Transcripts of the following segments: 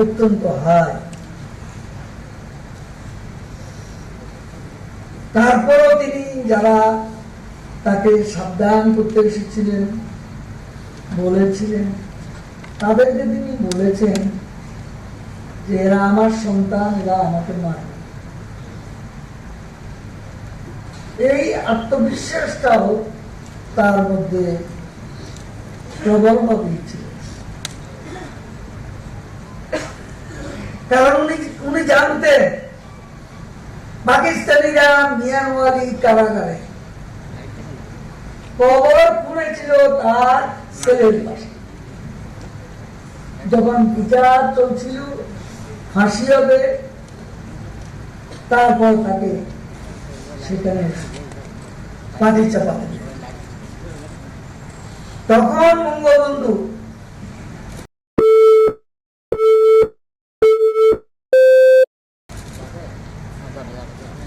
অত্যন্ত হাই। তারপরও তিনি যারা তাকে সাবধান করতে এসেছিলেন, বলেছিলেন, তাদেরকে তিনি বলেছেন যে এরা আমার সন্তান, এরা আমাকে মারবে। এই আত্মবিশ্বাসটাও তার মধ্যে প্রবলভাবে ছিল, কারণ উনি জানতেন পাকিস্তানিরা মিয়ানওয়ালি কারাগারে কবর খুঁড়েছিল তার ছেলের পাশে। যখন বিচার চলছিল, ফাঁসি হবে, তারপর তাকে সেখানে পাটি চাপাতে, তখন বঙ্গবন্ধু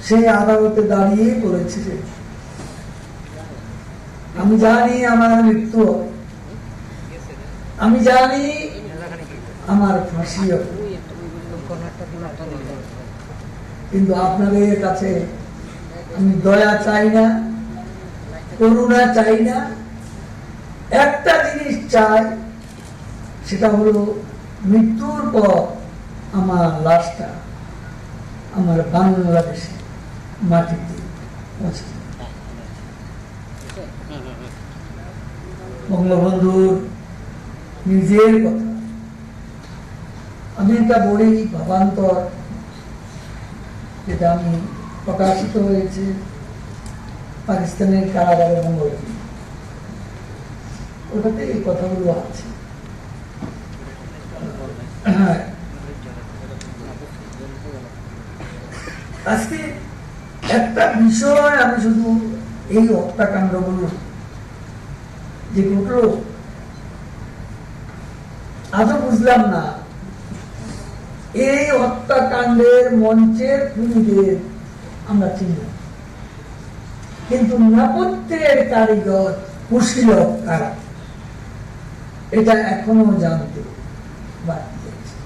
সেই আদালতে দাঁড়িয়ে বলেছিলেন, আমি জানি আমার মৃত্যু হবে, আমি জানি আমার ফাঁসি হবে, কিন্তু আপনাদের কাছে আমি দয়া চাই না, করুণা চাই না, একটা জিনিস চাই, সেটা হলো মৃত্যুর পর আমার লাশটা আমার বাংলাদেশে মাটিতে পৌঁছে। বঙ্গবন্ধুর নিজের কথা, আমি একটা বই ভাবান্তর, যেটা আমি প্রকাশিত হয়েছে পাকিস্তানের কারাগারে বঙ্গবন্ধু, ওটাতে এই কথাগুলো আছে। আজকে একটা বিষয় আমি শুধু এই হত্যাকাণ্ডগুলো যে ঘটল, আজও বুঝলাম না এই হত্যাকাণ্ডের মঞ্চের খুনিদের আমরা চিনলাম, কিন্তু নেপথ্যের কারিগর কুশীলক কারা, এটা এখনো জানতে বাকি আছে।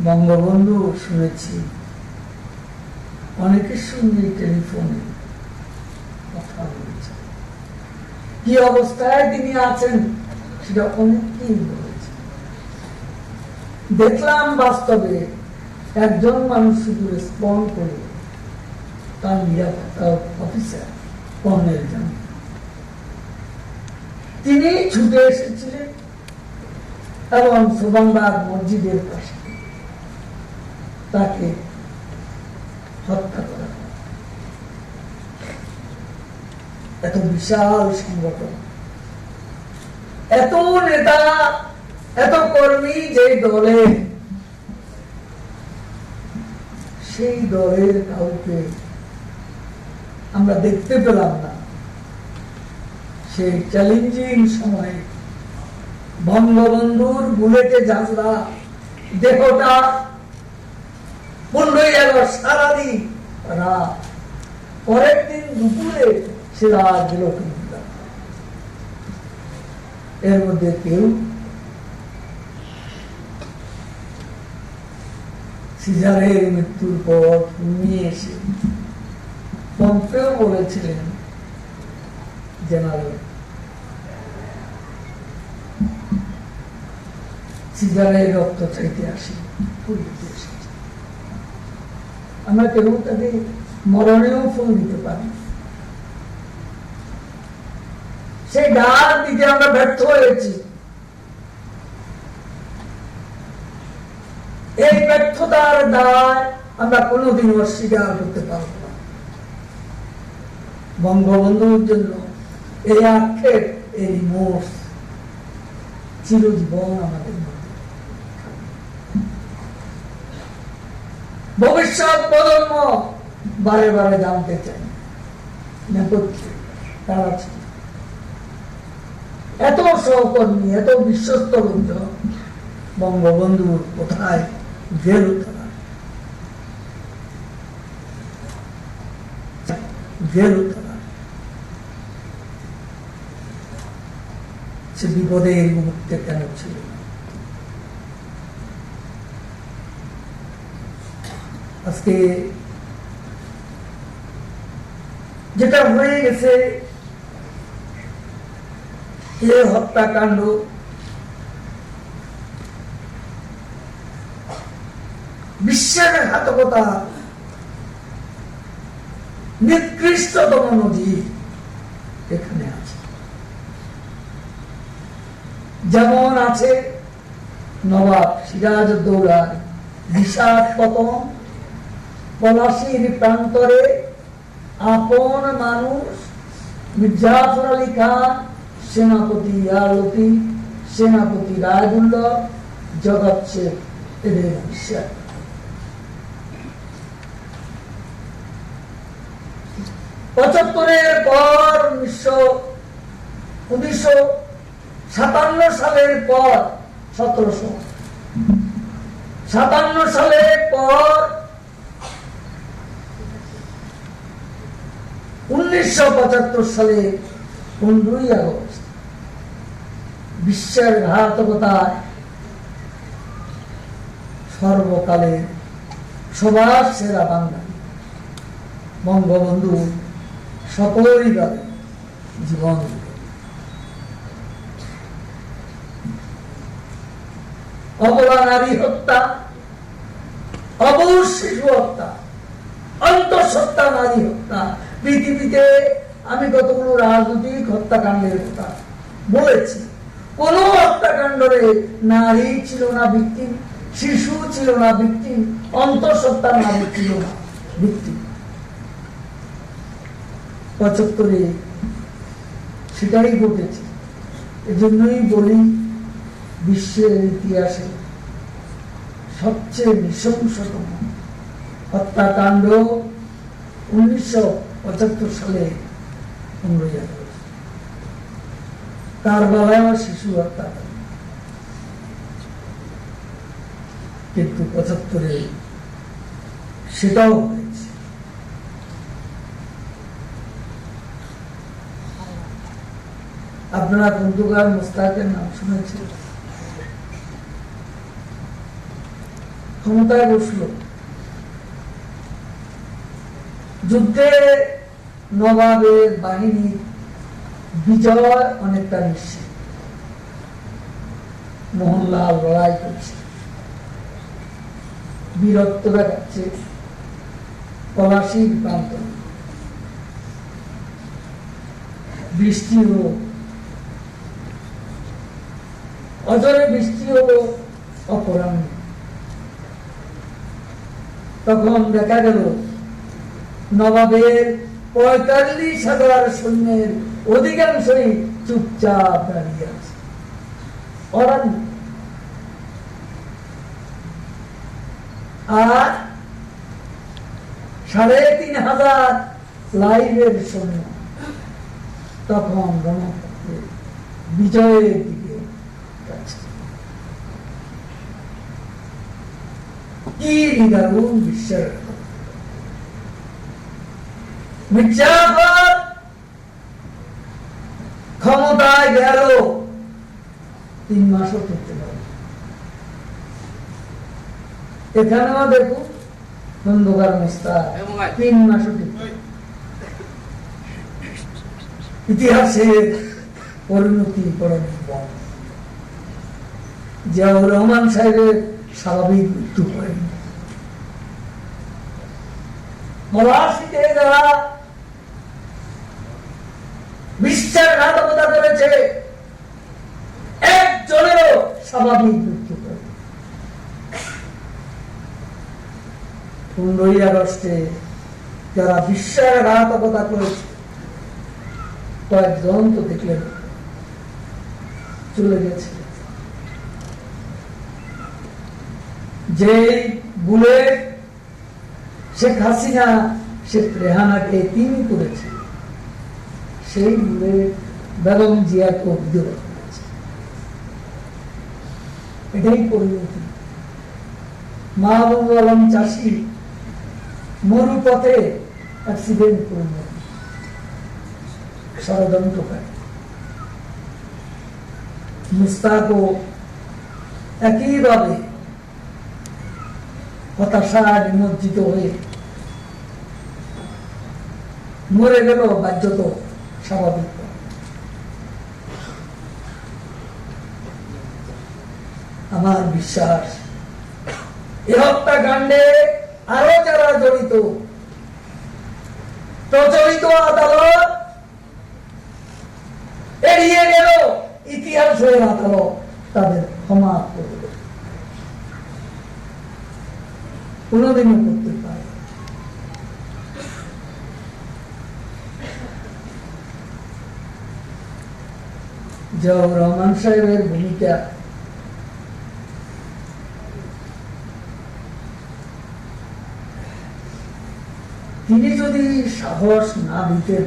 বঙ্গবন্ধু শুনেছি অনেকের সঙ্গে টেলিফোনে কথা বলেছে, কি অবস্থায় তিনি আছেন সেটা অনেককেই বলেছে। দেখলাম বাস্তবে একজন মানুষ শুধু রেসপন্ড করে, তার নিরাপত্তা অফিসার কর্নেল জান, তিনি ছুটে এসেছিলেন এবং সুবাংবাগ মসজিদের পাশে তাকে হত্যা করা। এত বিশাল সংগঠন, এত নেতা, এত কর্মী যে দলে, সেই দলের কাউকে আমরা দেখতে পেলাম না। সেই চ্যালেঞ্জিং সময়ে বঙ্গবন্ধুর বুলেটে জানলা দেহটা 15ই আগস্ট সারাদিন রাত, পরের দিন দুপুরে সে রাত গেল। এর মধ্যে কেউ সিজারের মৃত্যুর পর নিয়ে এসে পম্পেও বলেছিলেন, জেনারেল সিজারের রক্ত চাইতে আসি, আমরা কেউ তাকে মরণেও ফোন দিতে পারি, সেই ডাক দিতে আমরা ব্যর্থ হয়েছি। এই ব্যর্থতার দায় আমরা কোনোদিন অস্বীকার করতে পারব না। বঙ্গবন্ধুর জন্য এই আক্ষেপ, এই রিমোর্স চিরজীবন আমাদের মধ্যে। ভবিষ্যৎ প্রজন্ম বারে বারে জানতে চাই নেপথ্যে তারা ছিল, এত সহকর্মী, এত বিশ্বস্ত লোকজন বঙ্গবন্ধুর কোথায় গেল, তারা গেল, তারা সে বিপদের মুহূর্তে কেন ছিল। আজকে যেটা হয়ে গেছে, এই হত্যাকাণ্ড বিশ্বাসঘাতকতা নিকৃষ্টতম নজির এখানে আছে। যেমন আছে নবাব সিরাজউদ্দৌলার বিষাদ পতন, পলাশীর প্রান্তরে আপন মানুষ মির্জাফর আলী খান, সেনাপতি ইয়ার লতিফ, সেনাপতি রায়দুল্লাহ, জগৎ শেখ, এদের বিশ্বাস। ৭৫ পর 1957 সালের পর 1757 সালের পর 1975 সালে 15ই আগস্ট বিশ্বাসঘাতকতায় সর্বকালের সবার সেরা বাঙালি বঙ্গবন্ধু সপরিবারে জীবন অবলা নারী হত্যা, অবশ শিশু হত্যা, অন্তঃসত্ত্বা নারী হত্যা। পৃথিবীতে আমি কতগুলো রাজনৈতিক হত্যাকাণ্ডের কথা বলেছি, কোন হত্যাকাণ্ডে নারী ছিল না ভিকটিম, শিশু ছিল না ভিকটিম, অন্তঃসত্ত্বা নারী ছিল না ভিকটিম। ৭৫ সেটাই ঘটেছে। এজন্যই বলি বিশ্বের ইতিহাসে সবচেয়ে নৃশংসতম হত্যাকাণ্ড 1975 সালে 15ই আগস্ট। তার বেলায় শিশু হত্যা, কিন্তু ৭৫ সেটাও হয়েছে। আপনারা খন্দকার মোস্তাকের নাম শুনেছেন। ক্ষমতায় বসল, যুদ্ধে নবাবের বাহিনীর বিজয় অনেকটা নিশ্চিত। মোহনলাল লড়াই করছে, বীরত্ব দেখাচ্ছে, পলাশীর প্রান্ত। বৃষ্টি হলো, অজরে বৃষ্টি হলো অপরাহ্নে। তখন দেখা গেল নবাবের ৪৫,০০০ সৈন্যের অধিকাংশই চুপচাপ দাঁড়িয়ে আছে অরণ্য। আর ৩৫০০ লাইভের সৈন্য তখন রণক্ষেত্রে বিজয়ের দিকে যাচ্ছে। কি নিদারুণ বিশ্বের মির্জাফর ক্ষমতায় গেল ৩ মাসও করতে পারে। এখানেও দেখুন খন্দকার মোস্তাক ৩ মাসও টিকতে। ইতিহাসের পরিণতি পরম। জিয়াউর রহমান সাহেবের স্বাভাবিক মৃত্যু করেন। পলাশীতে যারা বিশ্বাসঘাতকতা করেছে, একজনেরও স্বাভাবিক মৃত্যু করে। 15ই আগস্টে যারা বিশ্বাসঘাতকতা করেছে, কয়েকজন তো দেখলেন চলে গেছে। যে বুলেট শেখ হাসিনা, শেখ রেহানাকে তিনি করেছে, সেই বুলেট বেগম জিয়াকে অভিযোগ করেছে। এটাই পরিণতি। মাহবুব আলম চাষি মরুপথে অ্যাক্সিডেন্ট করল, ষড়যন্ত্রকারী। মুস্তাকও একইভাবে হতাশায় নিমজ্জিত হয়ে মরে গেল বাধ্যত স্বাভাবিক। আমার বিশ্বাস এই হত্যাকাণ্ডে আরো যারা জড়িত, প্রচলিত আদালত এড়িয়ে গেল, ইতিহাস হয়ে আদালত তাদের ক্ষমা করবে, কোনদিনও করতে পারে। জিয়াউর রহমান সাহেবের ভূমিকা তিনি যদি সাহস না দিতেন,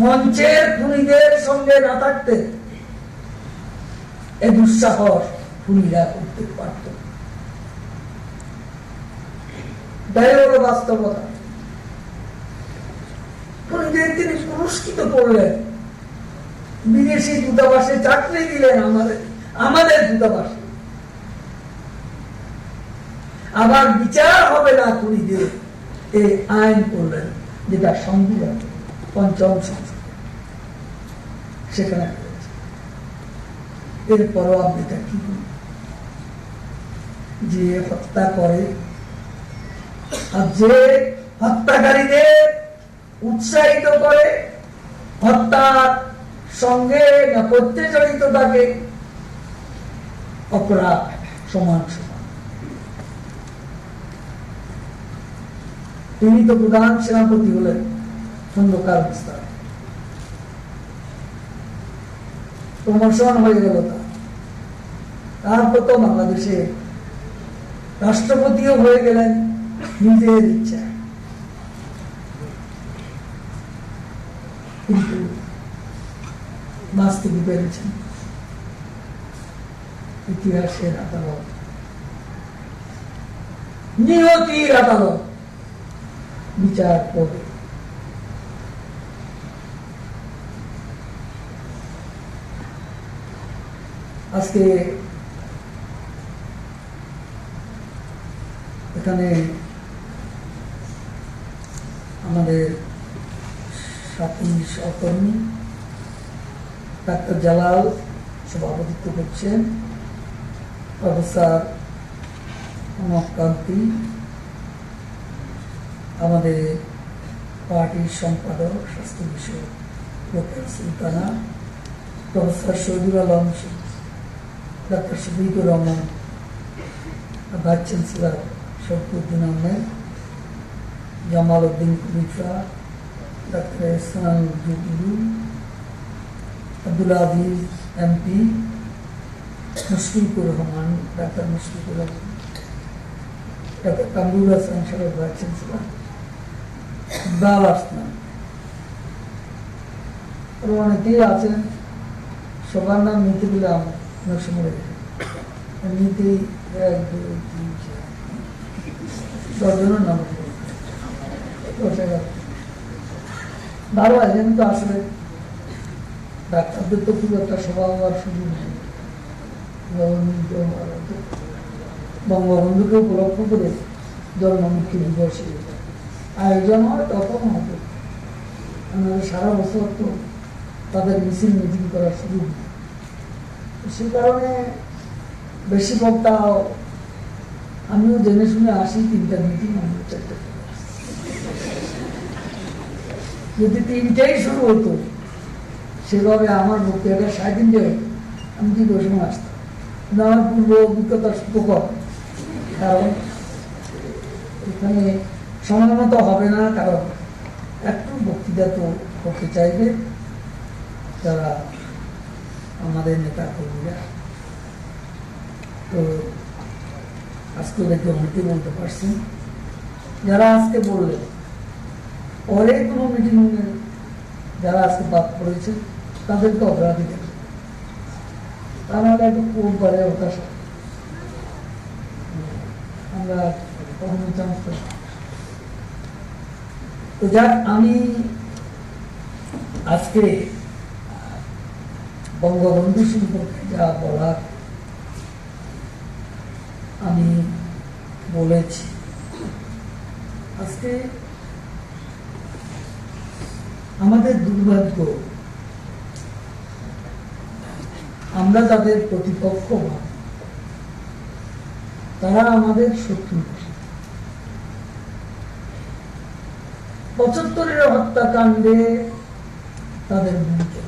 মঞ্চের খুনিদের সঙ্গে না থাকতেন, এই দুঃসাহস খুনিরা করতে পারত। তাই হলো বাস্তবতা। খুনিদের তিনি পুরস্কৃত করলেন, বিদেশি দূতাবাসে চাকরি দিলেন, আমাদের দূতাবাসে। আবার বিচার হবে না খুনিদের, এই আইন করলেন, যেটা সংবিধান পঞ্চম সংসদ সেখানে এরপরও আপনি তা কি যে হত্যা করে আর যে হত্যাকারীদের উৎসাহিত করে, হত্যার সঙ্গে নেপথ্যে জড়িত থাকে, অপরাধ সমান সমান। তিনি তো প্রধান সেনাপতি হলেন খন্দকার বিস্তার, প্রমোশন হয়ে গেল তারপর তো বাংলাদেশে রাষ্ট্রপতিও হয়ে গেলেন নিজের ইচ্ছা। কিন্তু বাঁচতে পেরেছেন, ইতিহাসের আদালত, নিয়তির আদালত বিচার করবে। আজকে এখানে আমাদের সাথী সহকর্মী ডাক্তার জালাল সভাপতিত্ব করছেন, প্রফেসর কান্তি, আমাদের পার্টির সম্পাদক স্বাস্থ্য বিষয়ক ডক্টর সুলতানা, প্রফেসর শহীদুল আলম, ডাক্তার শফিকুর রহমান, ভাইস চ্যান্সেলর শফিউদ্দিন আহমেদ, জামাল উদ্দিন খলিফা, ডাক্তার এহসান জুবিলু, আব্দুল আজিজ এমপি, মুশফিকুর রহমান, ডাক্তার মুশফিকুর রহমান, ডাক্তার কামরুল হাসান সাহেব ভাইস চ্যান্সেলর, ইকবাল আসলাম, অনেকেই আছেন, সবার নাম নিতে দিলাম অনেক সময় নিতে 1 2 3 4 10 জনের নাম ভালো আছে। তো আসলে ডাক্তারদের তো খুব একটা সভা হওয়ার সুযোগ নেই। বঙ্গবন্ধুকে উপলক্ষ করে জন্মমুক্তি দিবস আয়োজন হয়, তখন হবে। আমাদের সারা বছর তো তাদের মিছিল মিটিং করার সুযোগ নেই। সে কারণে বেশি বক্তা আমিও জেনে শুনে আসি, 3টা মিটিং, আমি 4টা। যদি 3টাই শুরু হতো সেভাবে আমার বক্তৃতা 60 দিন আমি কি বসে আসতাম, কিন্তু আমার পূর্ব অভিজ্ঞতার সুখকর। কারণ এখানে সময় মতো হবে না, কারণ একটু বক্তৃতা তো করতে চাইবে যারা আমাদের নেতা কর্মীরা। তো আজকে দেখে অনেকে বলতে পারছেন, যারা আজকে বললেন পরে কোনো মিটিং যারা আজকে বাদ পড়েছে তাদেরকে অগ্রাধিকার, তারা একটু কোন করে হতাশা, আমরা কখনো চান্স পাই। তো যাক, আমি আজকে বঙ্গবন্ধু সম্পর্কে যা বলার আমি বলেছি। আজকে আমাদের দুর্ভাগ্য, আমরা তাদের প্রতিপক্ষ ভাবি, তারা আমাদের শত্রু। ৭৫-এর হত্যাকাণ্ডে তাদের ভূমিকা,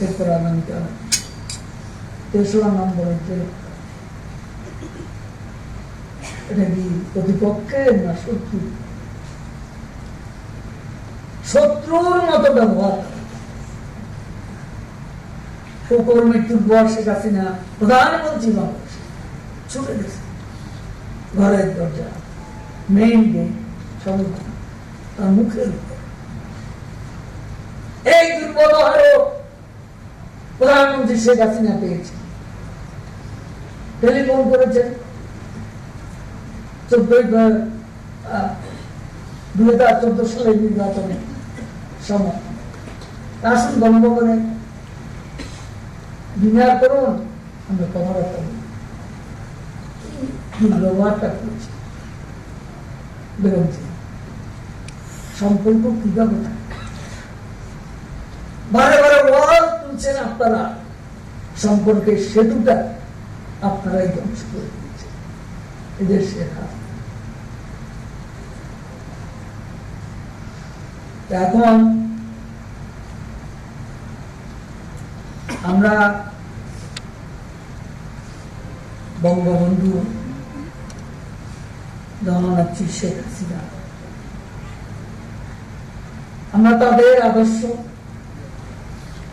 এরপর আগামীকাল ৩রা নম্বরের জেল। এটা কি প্রতিপক্ষের না শত্রু? শত্রুর মতো ব্যবহার। শোকর মৃত্যুর পর শেখ হাসিনা প্রধানমন্ত্রী বাংলাদেশ ছুটে গেছে, ঘরের দরজা, মেইন গেট, সব তার মুখের উপর। এই দুর্ব্যবহারও প্রধানমন্ত্রী শেখ হাসিনা পেয়েছে। টেলিফোন করেছেন 2014 সালের নির্বাচনে সময়, আসুন গণভবনে ডিনার করুন, আমরা কথাবার্তা বলি। ব্যবহারটা করছি বেগম জিয়া, সম্পর্ক কিভাবে থাকে? বারে বারে ওয়াজ তুলছেন আপনারা, সম্পর্কের সেতুটা আপনারাই ধ্বংস করে দিয়েছেন। এদের শেখা এখন আমরা বঙ্গবন্ধু জননেত্রী শেখ হাসিনা, আমরা তাদের আদর্শ,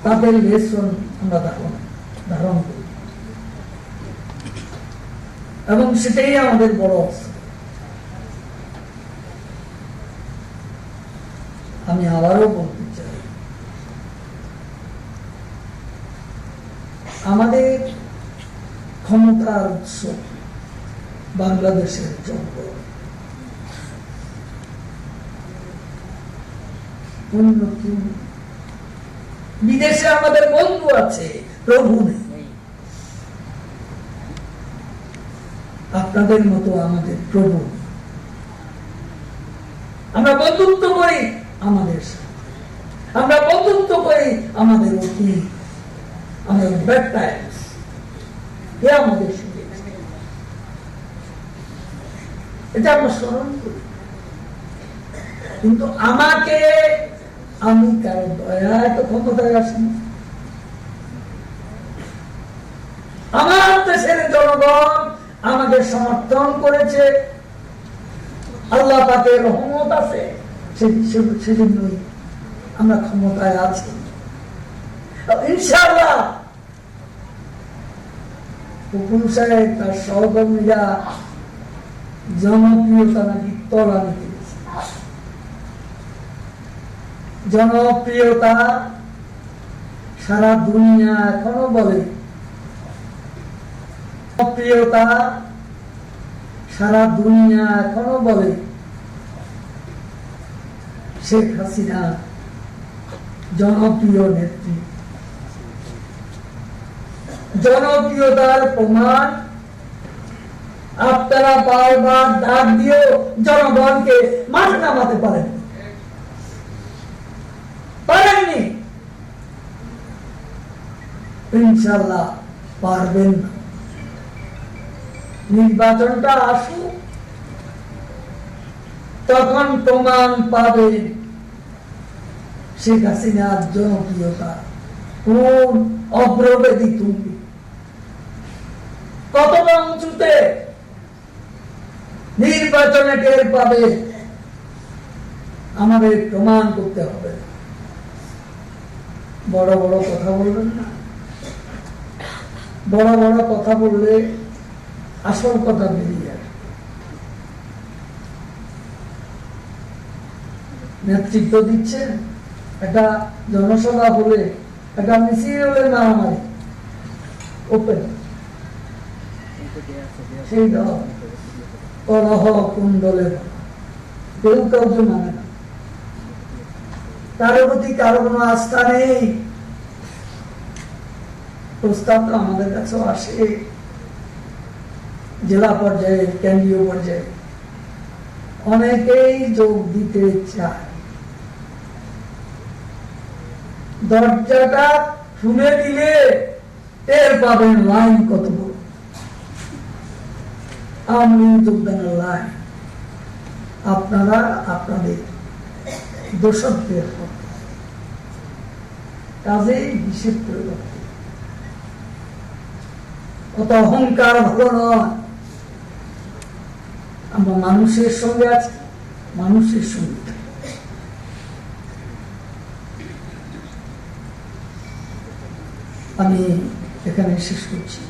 তাদের লেসন আমরা ধারণ করি, এবং সেটাই আমাদের বড় অস্ত্র। আমি আবারও বলতে চাই, আমাদের ক্ষমতার উৎস বাংলাদেশের জঙ্গল, উন্নতি। বিদেশে আমাদের বন্ধু আছে, প্রভু নেই। আপনাদের মতো আমাদের প্রভু। আমরা বন্ধুত্ব করি আমাদের সাথে, আমরা বন্ধুত্ব করি আমাদের অতীত, আমাদের ব্যাড টাইমস, এ আমাদের সুযোগ। এটা আমরা স্মরণ করি। কিন্তু আমাকে, আমি কারো দয়ায় তো ক্ষমতায় আসিনি। আমার দেশের জনগণ আমাকে সমর্থন করেছে, আল্লাহ পাকের রহমত আছে, সেজন্যই আমরা ক্ষমতায় আছি। ইনশাআল্লাহ হুকুম সাহেব তার সহকর্মীরা জনপ্রিয়তা নাকি তলানিতে গেছে। জনপ্রিয়তা সারা দুনিয়া এখনো বলে, জনপ্রিয়তা সারা দুনিয়া এখনো বলে শেখ হাসিনা জনপ্রিয় নেত্রী। জনপ্রিয়তার প্রমাণ আপনারা বারবার ডাক দিয়েও জনগণকে মাঠে নামাতে পারেননি। ইনশাআল্লাহ পারবেন না। নির্বাচনটা আসুক, তখন প্রমাণ পাবেন শেখ হাসিনার জনপ্রিয়তা কোন অগ্রগতি তুমি কতটা উঁচুতে নির্বাচনে টের পাবে। আমাদের প্রমাণ করতে হবে। বড় বড় কথা বলবেন না। বড় বড় কথা বললে আসল কথা বেরিয়ে আসে। নেতৃত্ব দিচ্ছেন, একটা জনসভা হলে, একটা মিছিল হলে মারামারি ওপেন, সেই কলহ কুণ্ডলে কেউ কাউকে মানে না। কারো প্রতি কারো কোনো আস্থা নেই। প্রস্তাব তো আমাদের কাছেও আসে, জেলা পর্যায়ে, কেন্দ্রীয় পর্যায়ে অনেকেই যোগ দিতে চায়। দরজাটা খুলে দিলে টের পাবেন লাইন কত বড়। আমি যোগদানের লাইন আপনারা আপনাদের দোষকদের কাজেই হিসেব করে রাখতে। কত অহংকার ভালো নয়। আমরা মানুষের সঙ্গে আছি, মানুষের সঙ্গে আমি এখানে শেষ করছি।